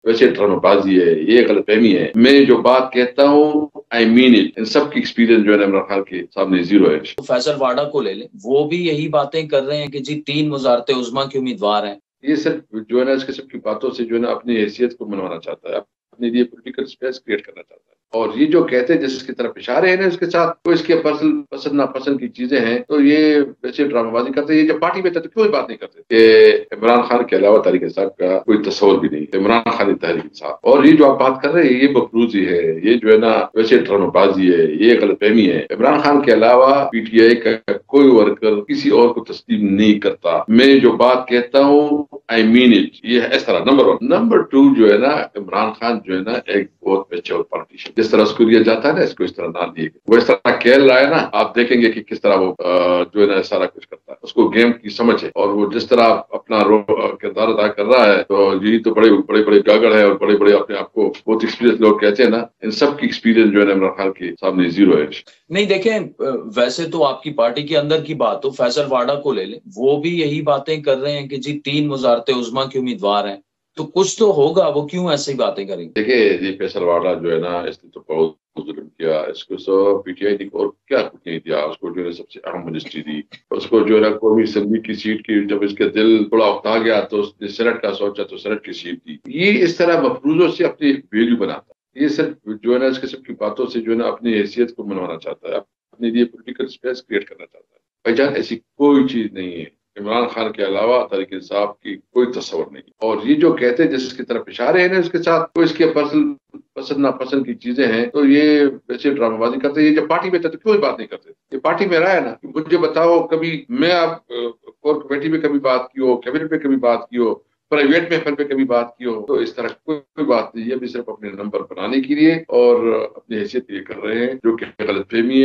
वैसे ड्रामेबाजी है, ये गलतफहमी है। मैं जो बात कहता हूँ आई मीन इट। इन सब की एक्सपीरियंस जो है ना इमरान खान के सामने जीरो है। फैसल वाडा को ले लें, वो भी यही बातें कर रहे हैं कि जी 3 वजारत उज़्मा के उम्मीदवार हैं। ये सिर्फ जो है ना इसके सबकी बातों से जो है ना अपनी हैसियत को मनवाना चाहता है, अपने लिए पॉलिटिकल स्पेस क्रिएट करना चाहता है। और ये जो कहते हैं जिसकी तरफ इशारे हैं ना इसके साथ, तो इसके पसंद नापसंद की चीजें हैं, तो ये वैसे ड्रामेबाजी करते हैं। ये जब पार्टी में थे तो क्यों बात नहीं करते कि इमरान खान के अलावा तहरीक इंसाफ का कोई तस्वर भी नहीं, इमरान खान तहरीक इंसाफ। और ये जो आप बात कर रहे हैं ये बफरूजी है, ये जो है ना वैसे ड्रामेबाजी है, ये गलतफहमी है। इमरान खान के अलावा पीटीआई का कोई वर्कर किसी और को तस्लीम नहीं करता। मैं जो बात कहता हूँ आई मीन इट। ये है इस तरह। नंबर 1। नंबर 2 जो है ना इमरान खान जो है ना एक बहुत मैच्योर पॉलिटिशियन, जिस तरह उसको लिया जाता है ना इसको इस तरह ना लिए, वो इस तरह खेल रहा है ना, आप देखेंगे कि किस तरह वो जो है ना सारा कुछ करता है। उसको गेम की समझ है और वो जिस तरह अपना किरदार अदा कर रहा है, तो यही तो बड़े बड़े बड़े गागड़ है और बड़े बड़े अपने आप को बहुत एक्सपीरियंस लोग कहते हैं ना, इन सब की एक्सपीरियंस जो है ना इमरान खान के सामने जीरो है। नहीं देखें, वैसे तो आपकी पार्टी के अंदर की बात हो, फैसल वाडा को ले लें, वो भी यही बातें कर रहे हैं कि जी 3 वजारत उज़्मा के उम्मीदवार हैं, तो कुछ तो होगा, वो क्यों ऐसी बातें करेंगे? देखिए जी फैसल वाडा जो है ना इसने तो बहुत जुल्म किया, इसको तो पीटीआई ने और क्या कुछ नहीं दिया। उसको जो है सबसे अहम मिनिस्ट्री दी, उसको जो है ना कौमी असेंबली की सीट की, जब इसके दिल थोड़ा उकता गया तो उसने सेनेट का सोचा तो सेनेट की सीट दी। ये इस तरह मफरूजों से अपनी वैल्यू बनाता है। ये सिर्फ जो है ना इसके सबकी बातों से जो है ना अपनी हैसियत को मनवाना चाहता है, अपने लिए पॉलिटिकल स्पेस क्रिएट करना चाहता है। भाईजान ऐसी कोई चीज नहीं है। इमरान खान के अलावा तहरीक इंसाफ की कोई तस्वर नहीं। और ये जो कहते हैं जिसकी तरफ इशारे हैं ना इसके साथ, तो इसके पसंद नापसंद की चीजें हैं, तो ये वैसे ड्रामेबाजी करते हैं। ये जब पार्टी में थे तो क्यों बात नहीं करते? ये पार्टी में रहा है ना। मुझे बताओ कभी मैं आप कोर कमेटी में कभी बात की हो, कैबिनेट में कभी बात की हो, प्राइवेट महफिल पे कभी बात की हो, तो इस तरह कोई बात नहीं है। भी सिर्फ अपने नंबर बनाने के लिए और अपनी हैसियत के लिए कर रहे हैं, जो कि गलतफहमी है।